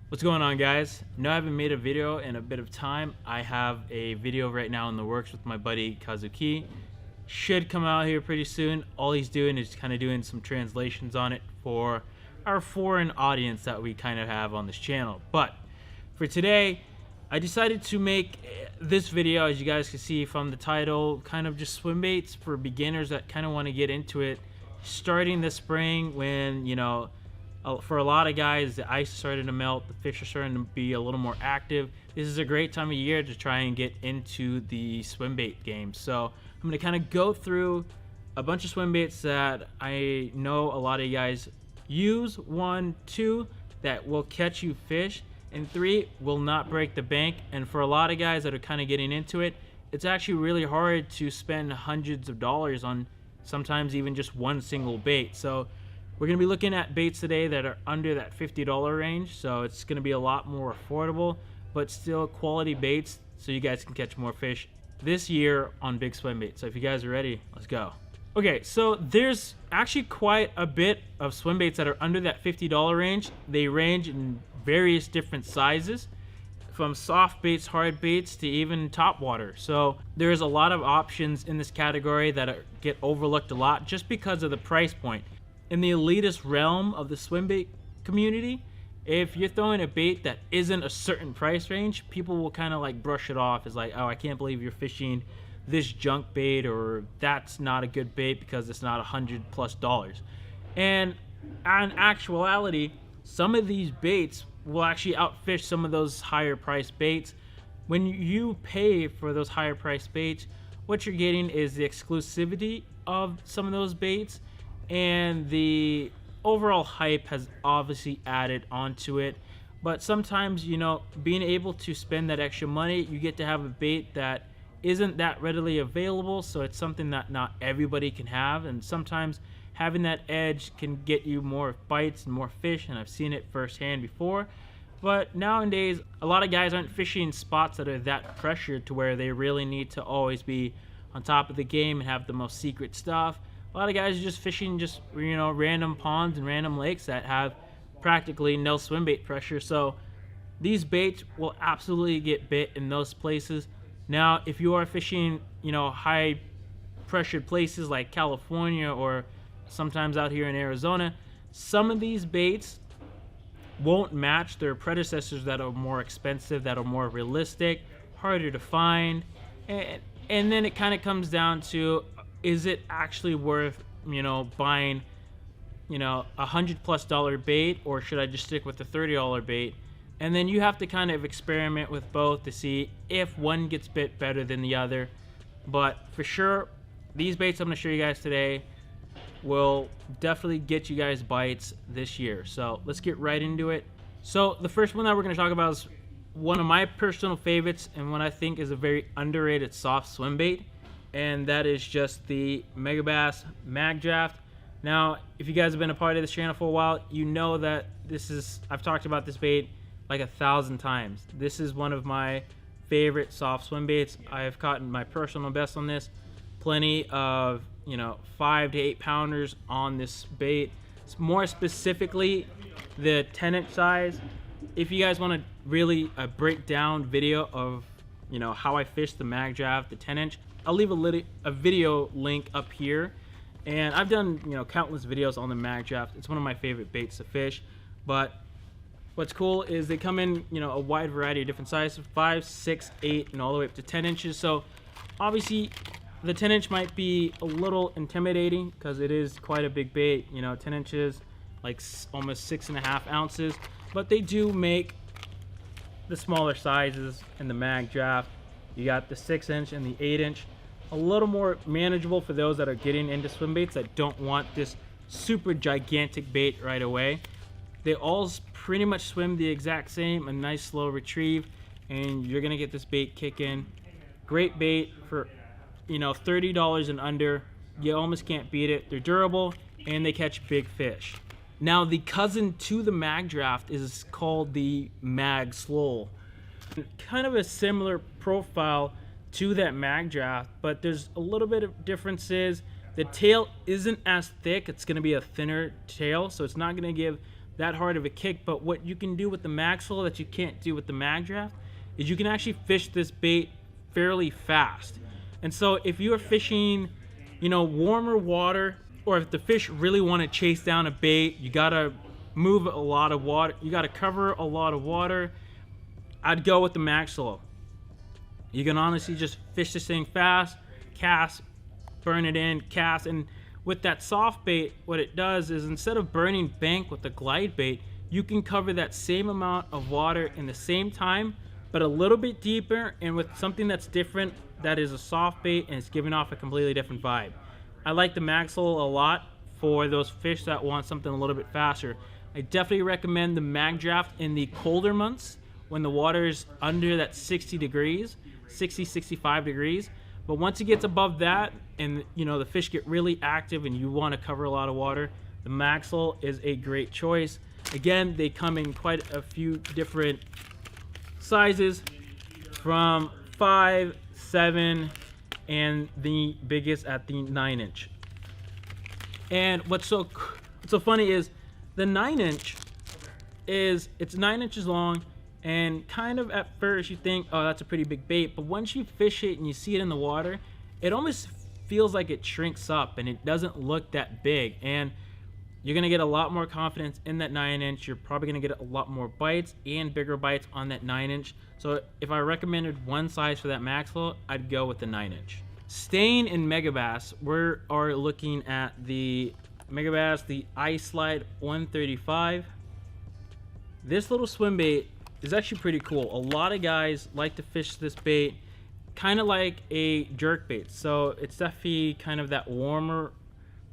What's going on, guys? No, I haven't made a video in a bit of time. I have a video right now in the works with my buddy Kazuki. Should come out here pretty soon. All he's doing is kind of doing some translations on it for our foreign audience that we kind of have on this channel. But for today, I decided to make this video, as you guys can see from the title, kind of just swim baits for beginners that kind of want to get into it starting this spring when, you know, for a lot of guys, the ice is starting to melt, the fish are starting to be a little more active. This is a great time of year to try and get into the swim bait game. So I'm going to kind of go through a bunch of swim baits that I know a lot of you guys use. 1, 2, that will catch you fish, and 3, will not break the bank. And for a lot of guys that are kind of getting into it, it's actually really hard to spend hundreds of dollars on sometimes even just one single bait. So we're going to be looking at baits today that are under that $50 range, so it's going to be a lot more affordable, but still quality baits so you guys can catch more fish this year on Big Swim Bait. So if you guys are ready, let's go. Okay, so there's actually quite a bit of swim baits that are under that $50 range. They range in various different sizes, from soft baits, hard baits, to even top water. So there's a lot of options in this category that get overlooked a lot just because of the price point. In the elitist realm of the swim bait community, if you're throwing a bait that isn't a certain price range, people will kind of like brush it off as like, oh, I can't believe you're fishing this junk bait, or that's not a good bait because it's not $100+. And in actuality, some of these baits will actually outfish some of those higher priced baits. When you pay for those higher priced baits, what you're getting is the exclusivity of some of those baits, and the overall hype has obviously added onto it. But sometimes, you know, being able to spend that extra money, you get to have a bait that isn't that readily available, so it's something that not everybody can have, and sometimes having that edge can get you more bites and more fish, and I've seen it firsthand before. But nowadays, a lot of guys aren't fishing spots that are that pressured to where they really need to always be on top of the game and have the most secret stuff. A lot of guys are just fishing just, you know, random ponds and random lakes that have practically no swim bait pressure. So these baits will absolutely get bit in those places. Now, if you are fishing, you know, high pressured places like California or sometimes out here in Arizona, some of these baits won't match their predecessors that are more expensive, that are more realistic, harder to find. And then it kind of comes down to, is it actually worth, you know, buying, you know, $100+ bait, or should I just stick with the $30 bait? And then you have to kind of experiment with both to see if one gets bit better than the other. But for sure, these baits I'm going to show you guys today will definitely get you guys bites this year. So let's get right into it. So the first one that we're going to talk about is one of my personal favorites and what I think is a very underrated soft swim bait, and that is just the Megabass Magdraft. Now, if you guys have been a part of this channel for a while, you know that I've talked about this bait like 1,000 times. This is one of my favorite soft swim baits. I have caught my personal best on this. Plenty of, you know, 5 to 8 pounders on this bait. It's more specifically the 10-inch size. If you guys want to really breakdown video of, you know, how I fish the Magdraft, the 10-inch, I'll leave a video link up here. And I've done, you know, countless videos on the Magdraft. It's one of my favorite baits to fish. But what's cool is they come in, you know, a wide variety of different sizes, 5, 6, 8, and all the way up to 10 inches. So obviously the 10-inch might be a little intimidating because it is quite a big bait. You know, 10 inches, like almost 6.5 ounces. But they do make the smaller sizes in the Magdraft. You got the 6-inch and the 8-inch. A little more manageable for those that are getting into swim baits that don't want this super gigantic bait right away. They all pretty much swim the exact same, a nice slow retrieve, and you're gonna get this bait kicking. Great bait for, you know, $30 and under. You almost can't beat it. They're durable and they catch big fish. Now, the cousin to the Magdraft is called the Magslowl. Kind of a similar profile to that Magdraft, but there's a little bit of differences. The tail isn't as thick. It's going to be a thinner tail, so it's not going to give that hard of a kick. But what you can do with the Magslowl that you can't do with the Magdraft is you can actually fish this bait fairly fast. And so if you're fishing, you know, warmer water, or if the fish really want to chase down a bait, you gotta move a lot of water, you gotta cover a lot of water, I'd go with the Magslowl. You can honestly just fish this thing fast, cast, burn it in, cast. And with that soft bait, what it does is instead of burning bank with the glide bait, you can cover that same amount of water in the same time, but a little bit deeper, and with something that's different, that is a soft bait, and it's giving off a completely different vibe. I like the Magslowl a lot for those fish that want something a little bit faster. I definitely recommend the Magdraft in the colder months when the water is under that 60 degrees, 60, 65 degrees. But once it gets above that and, you know, the fish get really active and you want to cover a lot of water, the Magslowl is a great choice. Again, they come in quite a few different sizes, from 5, 7, and the biggest at the 9-inch. And what's so funny is the 9-inch is, it's 9 inches long, and kind of at first you think, oh, that's a pretty big bait, but once you fish it and you see it in the water, it almost feels like it shrinks up and it doesn't look that big. And you're gonna get a lot more confidence in that 9-inch. You're probably gonna get a lot more bites and bigger bites on that 9-inch. So if I recommended one size for that Magslowl, I'd go with the 9-inch. Staying in Megabass, we are looking at the Megabass, the I-Slide135. This little swim bait is actually pretty cool. A lot of guys like to fish this bait kind of like a jerk bait. So it's definitely kind of that warmer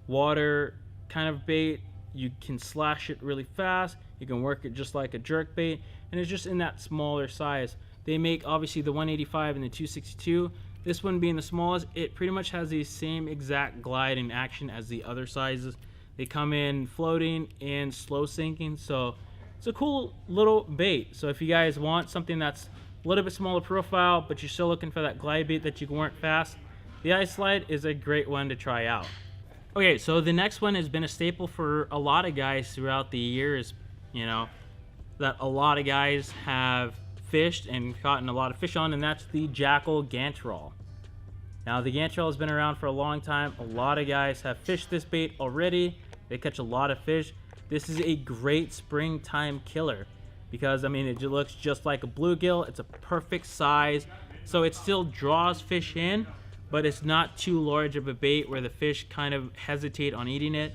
water kind of bait. You can slash it really fast. You can work it just like a jerk bait, and it's just in that smaller size. They make obviously the 185 and the 262. This one being the smallest, it pretty much has the same exact glide and action as the other sizes. They come in floating and slow sinking, so it's a cool little bait. So if you guys want something that's a little bit smaller profile, but you're still looking for that glide bait that you can work fast, the I-Slide is a great one to try out. Okay, so the next one has been a staple for a lot of guys throughout the years, you know, that a lot of guys have fished and caught a lot of fish on, and that's the Jackal Gantarel. Now, the Gantarel has been around for a long time. A lot of guys have fished this bait already. They catch a lot of fish. This is a great springtime killer because, I mean, it looks just like a bluegill. It's a perfect size, so it still draws fish in, but it's not too large of a bait where the fish kind of hesitate on eating it.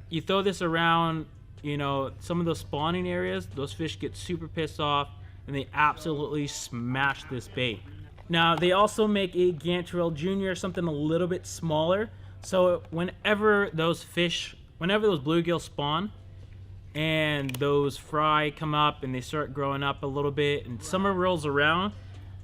You throw this around, you know, some of those spawning areas, those fish get super pissed off and they absolutely smash this bait. Now, they also make a Gantarel Jr, something a little bit smaller. So whenever those bluegill spawn and those fry come up and they start growing up a little bit and summer rolls around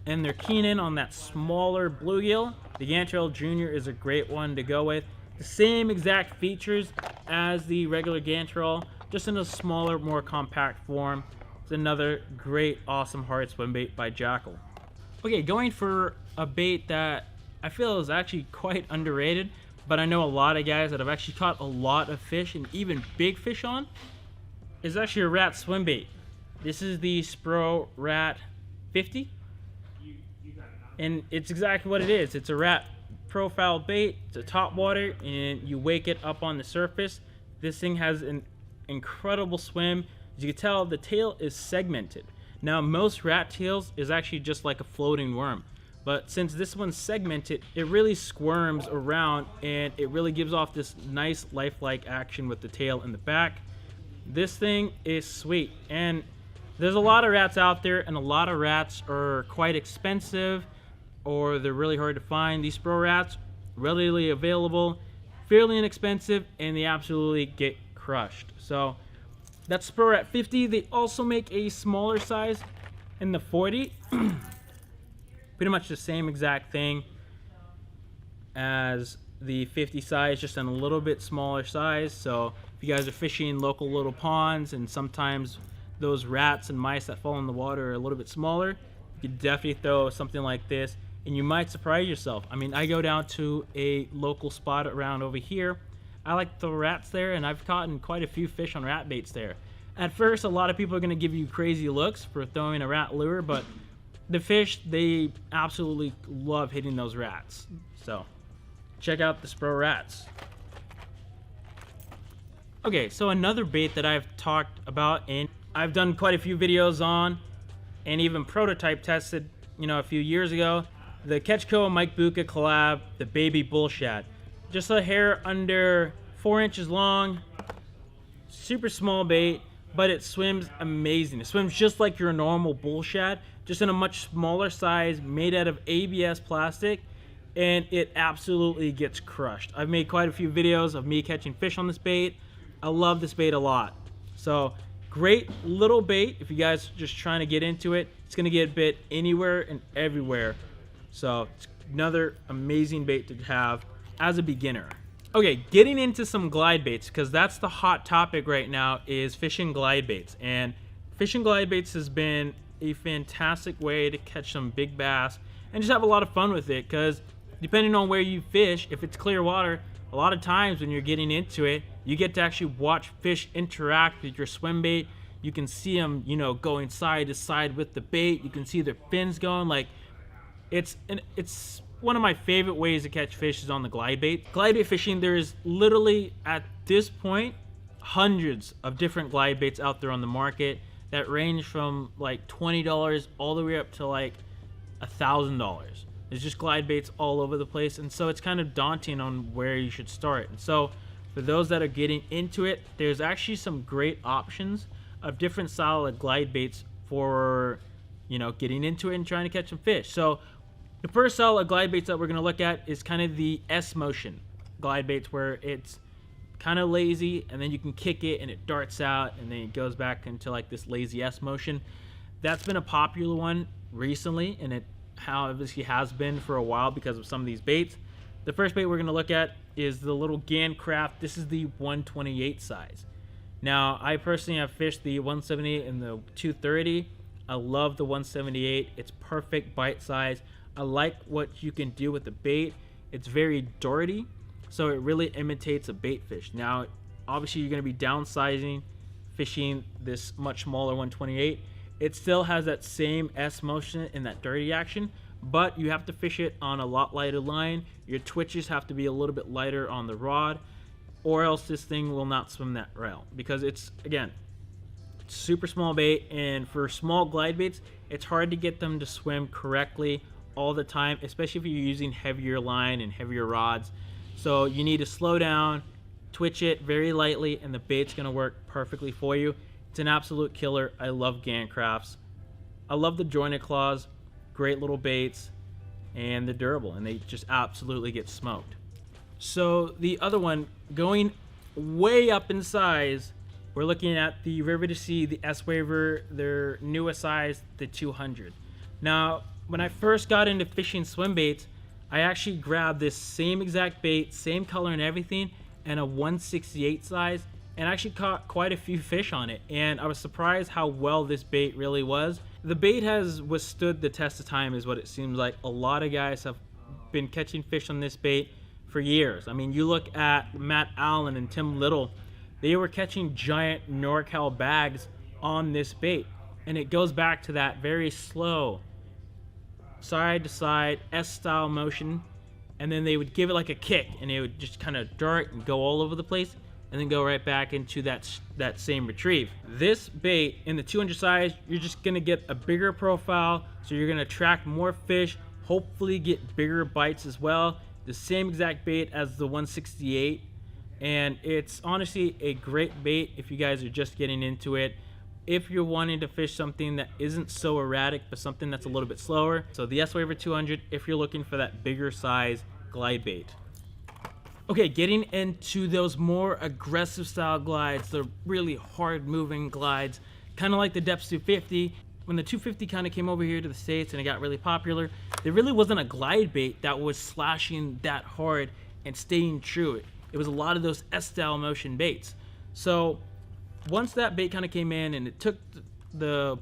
and they're keen in on that smaller bluegill, the Gantarel Jr is a great one to go with. The same exact features as the regular Gantarel, just in a smaller, more compact form. It's another great, awesome hard swim bait by Jackal. Okay, going for a bait that I feel is actually quite underrated, but I know a lot of guys that have actually caught a lot of fish and even big fish on, is actually a rat swim bait. This is the Spro Rat 50. And it's exactly what it is. It's a rat profile bait. It's a top water, and you wake it up on the surface. This thing has an incredible swim. As you can tell, the tail is segmented. Now, most rat tails is actually just like a floating worm. But since this one's segmented, it really squirms around, and it really gives off this nice lifelike action with the tail in the back. This thing is sweet. And there's a lot of rats out there, and a lot of rats are quite expensive, or they're really hard to find. These Spro Rats, readily available, fairly inexpensive, and they absolutely get crushed. So that's Spro Rat 50. They also make a smaller size in the 40. Pretty much the same exact thing as the 50 size, just in a little bit smaller size. So if you guys are fishing local little ponds, and sometimes those rats and mice that fall in the water are a little bit smaller, you could definitely throw something like this, and you might surprise yourself. I mean, I go down to a local spot around over here. I like the rats there, and I've caught quite a few fish on rat baits there. At first, a lot of people are going to give you crazy looks for throwing a rat lure, but the fish, they absolutely love hitting those rats. So check out the Spro rats. Okay, so another bait that I've talked about and I've done quite a few videos on and even prototype tested, you know, a few years ago, the Ketchko and Mike Buka collab, the baby bull shad. Just a hair under 4 inches long, super small bait, but it swims amazing. It swims just like your normal bull shad, just in a much smaller size, made out of ABS plastic, and it absolutely gets crushed. I've made quite a few videos of me catching fish on this bait. I love this bait a lot. So great little bait if you guys are just trying to get into it. It's gonna get bit anywhere and everywhere. So it's another amazing bait to have as a beginner. Okay, getting into some glide baits, because that's the hot topic right now, is fishing glide baits. And fishing glide baits has been a fantastic way to catch some big bass and just have a lot of fun with it, because depending on where you fish, if it's clear water, a lot of times when you're getting into it, you get to actually watch fish interact with your swim bait. You can see them, you know, going side to side with the bait. You can see their fins going. Like, it's one of my favorite ways to catch fish is on the glide bait. Glide bait fishing, there's literally at this point hundreds of different glide baits out there on the market that range from like $20 all the way up to like $1,000. There's just glide baits all over the place, and so it's kind of daunting on where you should start. And so for those that are getting into it, there's actually some great options of different style of glide baits for, you know, getting into it and trying to catch some fish. So the first style of glide baits that we're going to look at is kind of the S motion glide baits, where it's kind of lazy and then you can kick it and it darts out and then it goes back into like this lazy S motion. That's been a popular one recently, and it obviously has been for a while because of some of these baits. The first bait we're going to look at is the little Gantarel. This is the 128 size. Now, I personally have fished the 178 and the 230. I love the 178. It's perfect bite size. I like what you can do with the bait. It's very dirty, so it really imitates a bait fish. Now, obviously, you're going to be downsizing, fishing this much smaller 128. It still has that same S motion and that dirty action, but you have to fish it on a lot lighter line. Your twitches have to be a little bit lighter on the rod, or else this thing will not swim that rail, because it's, again, super small bait, and for small glide baits, it's hard to get them to swim correctly all the time, especially if you're using heavier line and heavier rods. So you need to slow down, twitch it very lightly, and the bait's going to work perfectly for you. It's an absolute killer. I love Gantarels. I love the jointed claws. Great little baits, and they're durable, and they just absolutely get smoked. So the other one, going way up in size, we're looking at the River2Sea, the S-Waver, their newest size, the 200. Now, when I first got into fishing swim baits, I actually grabbed this same exact bait, same color and everything, and a 168 size, and actually caught quite a few fish on it. And I was surprised how well this bait really was. The bait has withstood the test of time, is what it seems like. A lot of guys have been catching fish on this bait for years. I mean, you look at Matt Allen and Tim Little, they were catching giant NorCal bags on this bait. And it goes back to that very slow side to side S-style motion, and then they would give it like a kick and it would just kind of dart and go all over the place and then go right back into that same retrieve. This bait in the 200 size, you're just gonna get a bigger profile, so you're gonna attract more fish, hopefully get bigger bites as well. The same exact bait as the 168, and it's honestly a great bait if you guys are just getting into it. If you're wanting to fish something that isn't so erratic, but something that's a little bit slower. So the S-Waver 200, if you're looking for that bigger size glide bait. Okay, getting into those more aggressive style glides, the really hard moving glides, kind of like the Depths 250. When the 250 kind of came over here to the States and it got really popular, there really wasn't a glide bait that was slashing that hard and staying true. It was a lot of those S-style motion baits. So once that bait kind of came in, and it took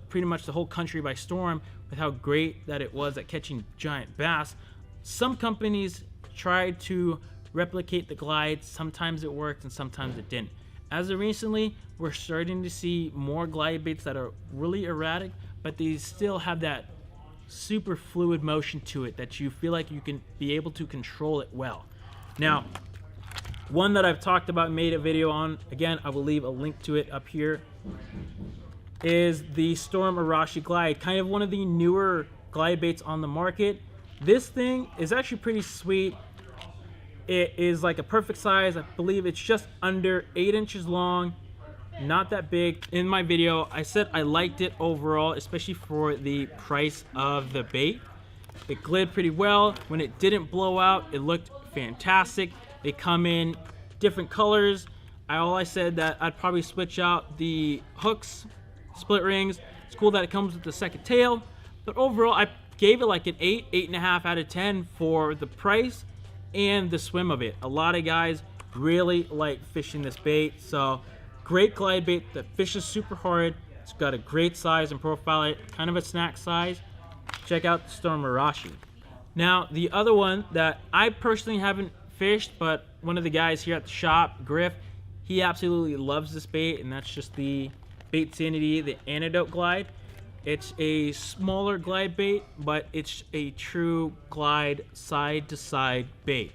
pretty much the whole country by storm with how great that it was at catching giant bass, some companies tried to replicate the glides. Sometimes it worked and sometimes it didn't. As of recently, we're starting to see more glide baits that are really erratic, but they still have that super fluid motion to it that you feel like you can be able to control it well. Now, one that I've talked about, made a video on, again, I will leave a link to it up here, is the Storm Arashi Glide, kind of one of the newer glide baits on the market. This thing is actually pretty sweet. It is like a perfect size. I believe it's just under 8 inches long, not that big. In my video, I said I liked it overall, especially for the price of the bait. It glid pretty well. When it didn't blow out, it looked fantastic. They come in different colors. All I said that I'd probably switch out the hooks, split rings. It's cool that it comes with the second tail, but overall I gave it like an 8.5 out of 10 for the price and the swim of it. A lot of guys really like fishing this bait, so great glide bait that fishes super hard. It's got a great size and profile, kind of a snack size. Check out the Storm Arashi. Now, the other one that I personally haven't fished, but one of the guys here at the shop, Griff, he absolutely loves this bait, and that's just the Baitsanity, the Antidote glide. It's a smaller glide bait, but it's a true glide side-to-side bait.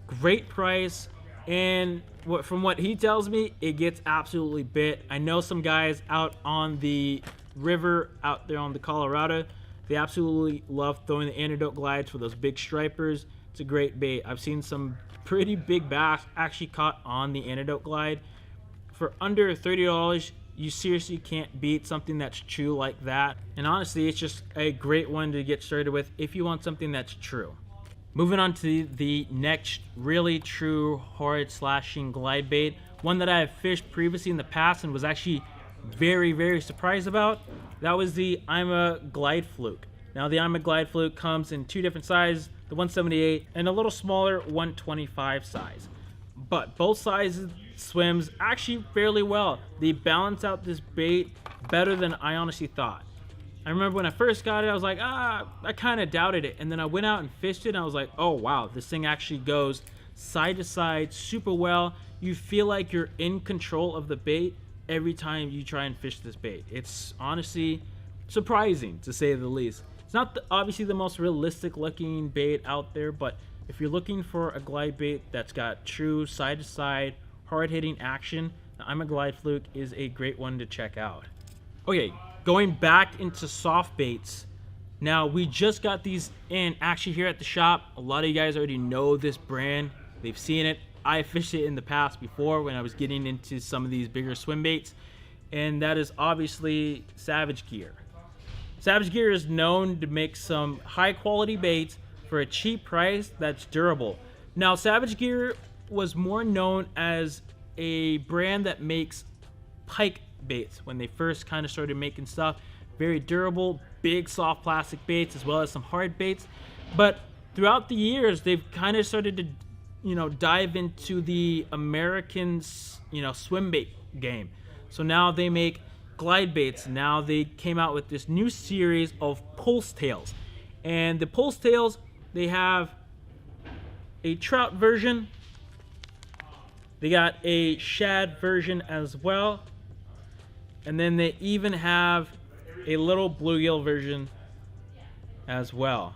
Great price, and from what he tells me, it gets absolutely bit. I know some guys out on the river, out there on the Colorado, they absolutely love throwing the Antidote glides for those big stripers. It's a great bait. I've seen some pretty big bass actually caught on the Antidote glide. For under $30, you seriously can't beat something that's true like that. And honestly, it's just a great one to get started with if you want something that's true. Moving on to the next really true hard slashing glide bait, one that I have fished previously in the past and was actually very, very surprised about. That was the Ima Glide Fluke. Now, the Ima Glide Fluke comes in two different sizes, the 178 and a little smaller 125 size. But both sizes swims actually fairly well. They balance out this bait better than I honestly thought. I remember when I first got it, I was like, I kind of doubted it. And then I went out and fished it, and I was like, oh wow, this thing actually goes side to side super well. You feel like you're in control of the bait every time you try and fish this bait. It's honestly surprising, to say the least. It's not obviously the most realistic looking bait out there, but if you're looking for a glide bait that's got true side to side, hard hitting action, the Ima Glide Fluke is a great one to check out. Okay, going back into soft baits. Now, we just got these in actually here at the shop. A lot of you guys already know this brand. They've seen it. I fished it in the past before when I was getting into some of these bigger swim baits, and that is obviously Savage Gear. Savage Gear is known to make some high quality baits for a cheap price that's durable. Now, Savage Gear was more known as a brand that makes pike baits when they first kind of started making stuff. Very durable, big soft plastic baits, as well as some hard baits. But throughout the years, they've kind of started to, dive into the American, swim bait game. So now they make glide baits. Now they came out with this new series of pulse tails. And the pulse tails, they have a trout version. They got a shad version as well. And then they even have a little bluegill version as well.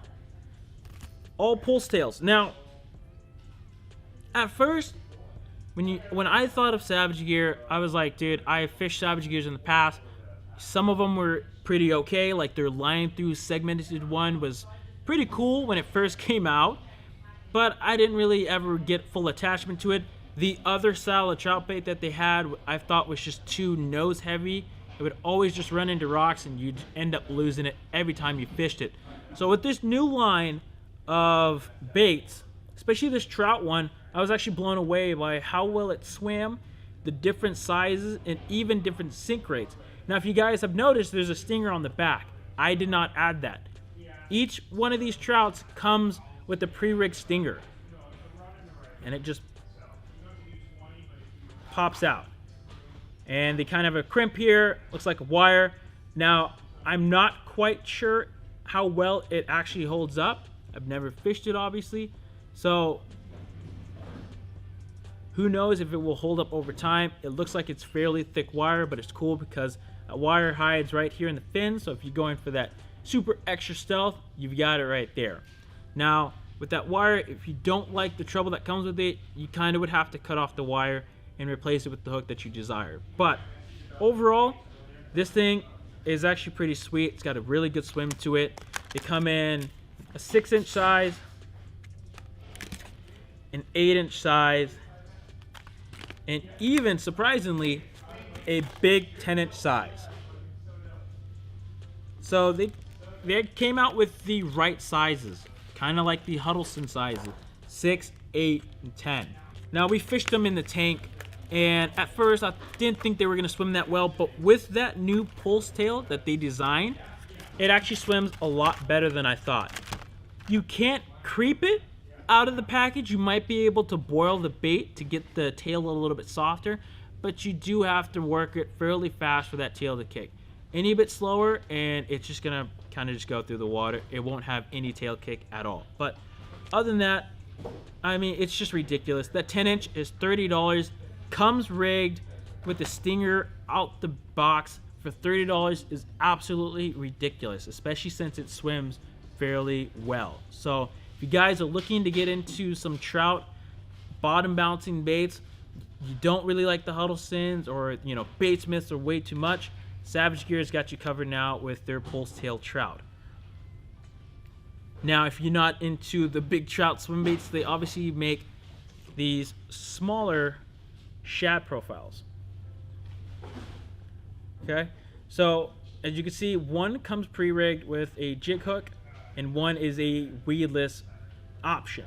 All pulse tails. Now, at first, when I thought of Savage Gear, I was like, dude, I fished Savage Gears in the past. Some of them were pretty okay, like their line through segmented one was pretty cool when it first came out, but I didn't really ever get full attachment to it. The other style of trout bait that they had, I thought was just too nose heavy. It would always just run into rocks and you'd end up losing it every time you fished it. So with this new line of baits, especially this trout one, I was actually blown away by how well it swam, the different sizes, and even different sink rates. Now, if you guys have noticed, there's a stinger on the back. I did not add that. Each one of these trouts comes with a pre-rigged stinger, and it just pops out. And they kind of have a crimp here, looks like a wire. Now, I'm not quite sure how well it actually holds up. I've never fished it, obviously. So, Who knows if it will hold up over time. It looks like it's fairly thick wire, but it's cool because that wire hides right here in the fin. So if you're going for that super extra stealth, you've got it right there. Now, with that wire, if you don't like the trouble that comes with it, you kind of would have to cut off the wire and replace it with the hook that you desire. But overall, this thing is actually pretty sweet. It's got a really good swim to it. They come in a 6-inch size, an 8-inch size, and even, surprisingly, a big 10-inch size. So they came out with the right sizes, kind of like the Huddleston sizes, 6, 8, and 10. Now, we fished them in the tank, and at first I didn't think they were going to swim that well, but with that new pulse tail that they designed, it actually swims a lot better than I thought. You can't creep it out of the package. You might be able to boil the bait to get the tail a little bit softer, but you do have to work it fairly fast for that tail to kick. Any bit slower and it's just gonna kind of just go through the water. It won't have any tail kick at all. But other than that, I mean, it's just ridiculous. That 10-inch is $30, comes rigged with the stinger out the box for $30 is absolutely ridiculous, especially since it swims fairly well. So if you guys are looking to get into some trout bottom bouncing baits, you don't really like the Huddlestons, or bait smiths are way too much, Savage Gear's got you covered now with their pulse tail trout. Now, if you're not into the big trout swim baits, they obviously make these smaller shad profiles. Okay, so as you can see, one comes pre-rigged with a jig hook and one is a weedless option.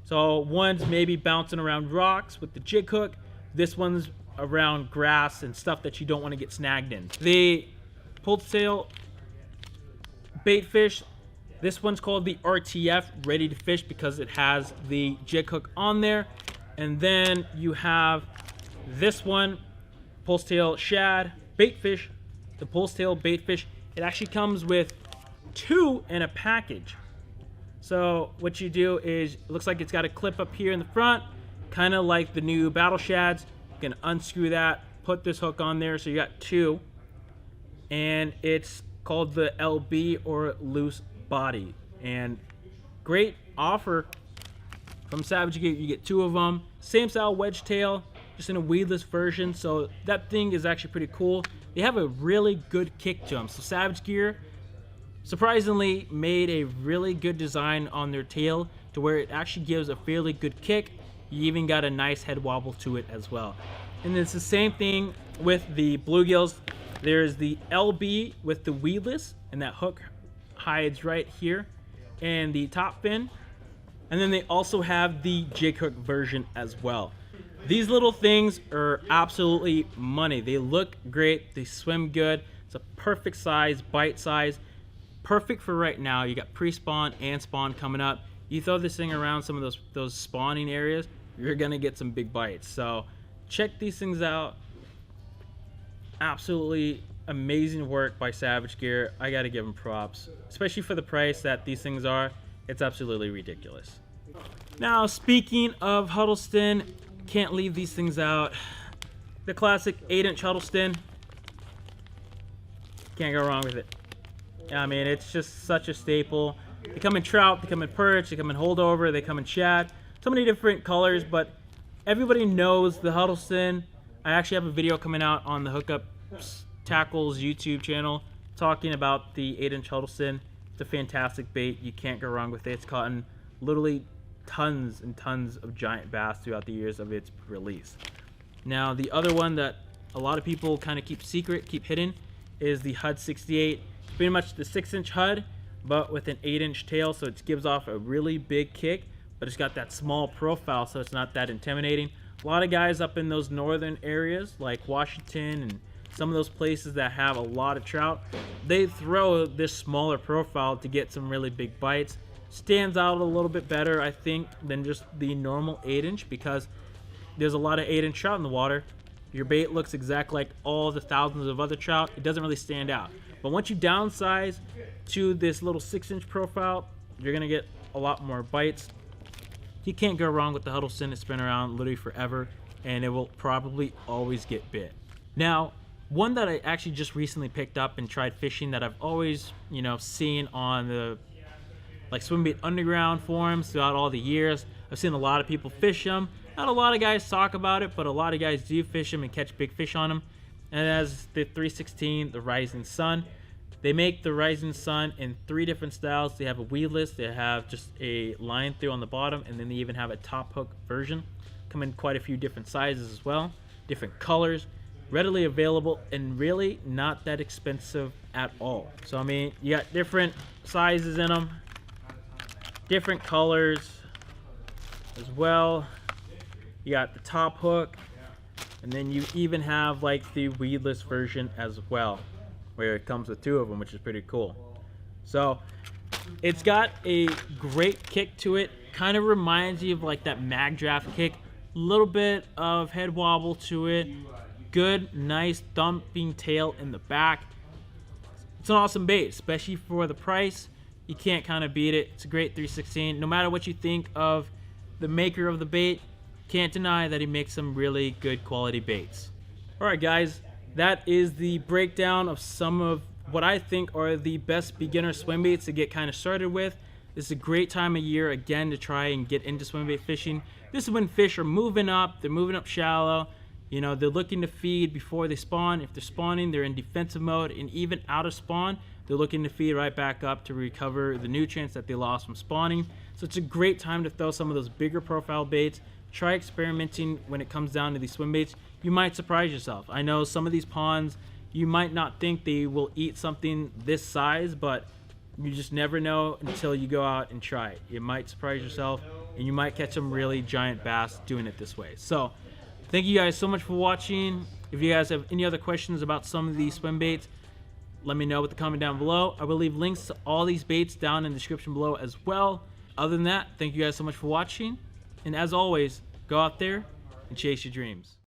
So one's maybe bouncing around rocks with the jig hook. This one's around grass and stuff that you don't want to get snagged in. The pulse tail bait fish, this one's called the RTF, ready to fish, because it has the jig hook on there. And then you have this one, pulse tail shad bait fish, the pulse tail bait fish. It actually comes with 2 in a package. So what you do is, it looks like it's got a clip up here in the front, kind of like the new battle shads. You can unscrew that, put this hook on there, so you got 2. And it's called the LB, or loose body. And great offer from Savage Gear. You get 2 of them, same style wedge tail, just in a weedless version. So that thing is actually pretty cool. They have a really good kick to them. So Savage Gear surprisingly made a really good design on their tail to where it actually gives a fairly good kick. You even got a nice head wobble to it as well. And it's the same thing with the bluegills. There's the LB with the weedless, and that hook hides right here and the top fin. And then they also have the jig hook version as well. These little things are absolutely money. They look great, they swim good. It's a perfect size, bite size, perfect for right now. You got pre-spawn and spawn coming up. You throw this thing around some of those spawning areas, you're gonna get some big bites. So check these things out. Absolutely amazing work by Savage Gear. I gotta give them props, especially for the price that these things are. It's absolutely ridiculous. Now, speaking of Huddleston, can't leave these things out. The classic 8-inch Huddleston, can't go wrong with it. I mean, it's just such a staple. They come in trout, they come in perch, they come in holdover, they come in shad. So many different colors, but everybody knows the Huddleston. I actually have a video coming out on the Hookup Tackles YouTube channel talking about the 8-inch Huddleston. It's a fantastic bait. You can't go wrong with it. It's caught in literally tons and tons of giant bass throughout the years of its release. Now, the other one that a lot of people kind of keep secret, keep hidden, is the HUD 68. It's pretty much the 6-inch HUD, but with an 8-inch tail, so it gives off a really big kick, but it's got that small profile, so it's not that intimidating. A lot of guys up in those northern areas, like Washington and some of those places that have a lot of trout, they throw this smaller profile to get some really big bites. Stands out a little bit better, I think, than just the normal 8-inch, because there's a lot of 8-inch trout in the water. Your bait looks exactly like all the thousands of other trout. It doesn't really stand out. But once you downsize to this little 6-inch profile, you're gonna get a lot more bites. You can't go wrong with the Huddleston. It's been around literally forever, and it will probably always get bit. Now, one that I actually just recently picked up and tried fishing that I've always, you know, seen on the like Swimbait underground forums throughout all the years. I've seen a lot of people fish them. Not a lot of guys talk about it, but a lot of guys do fish them and catch big fish on them. And as the 316, the Rising Sun. They make the Rising Sun in 3 different styles. They have a weedless, they have just a line through on the bottom, and then they even have a top hook version. Come in quite a few different sizes as well, different colors, readily available, and really not that expensive at all. So I mean, you got different sizes in them, different colors as well. You got the top hook, and then you even have like the weedless version as well, where it comes with 2 of them, which is pretty cool. So it's got a great kick to it. Kind of reminds you of like that Magdraft kick. A little bit of head wobble to it. Good, nice thumping tail in the back. It's an awesome bait, especially for the price. You can't kind of beat it. It's a great 316. No matter what you think of the maker of the bait, can't deny that he makes some really good quality baits. All right, guys. That is the breakdown of some of what I think are the best beginner swim baits to get kind of started with. This is a great time of year, again, to try and get into swim bait fishing. This is when fish are moving up. They're moving up shallow. You know, they're looking to feed before they spawn. If they're spawning, they're in defensive mode. And even out of spawn, they're looking to feed right back up to recover the nutrients that they lost from spawning. So it's a great time to throw some of those bigger profile baits. Try experimenting when it comes down to these swim baits. You might surprise yourself. I know some of these ponds, you might not think they will eat something this size, but you just never know until you go out and try it. You might surprise yourself, and you might catch some really giant bass doing it this way. So thank you guys so much for watching. If you guys have any other questions about some of these swim baits, let me know with the comment down below. I will leave links to all these baits down in the description below as well. Other than that, thank you guys so much for watching. And as always, go out there and chase your dreams.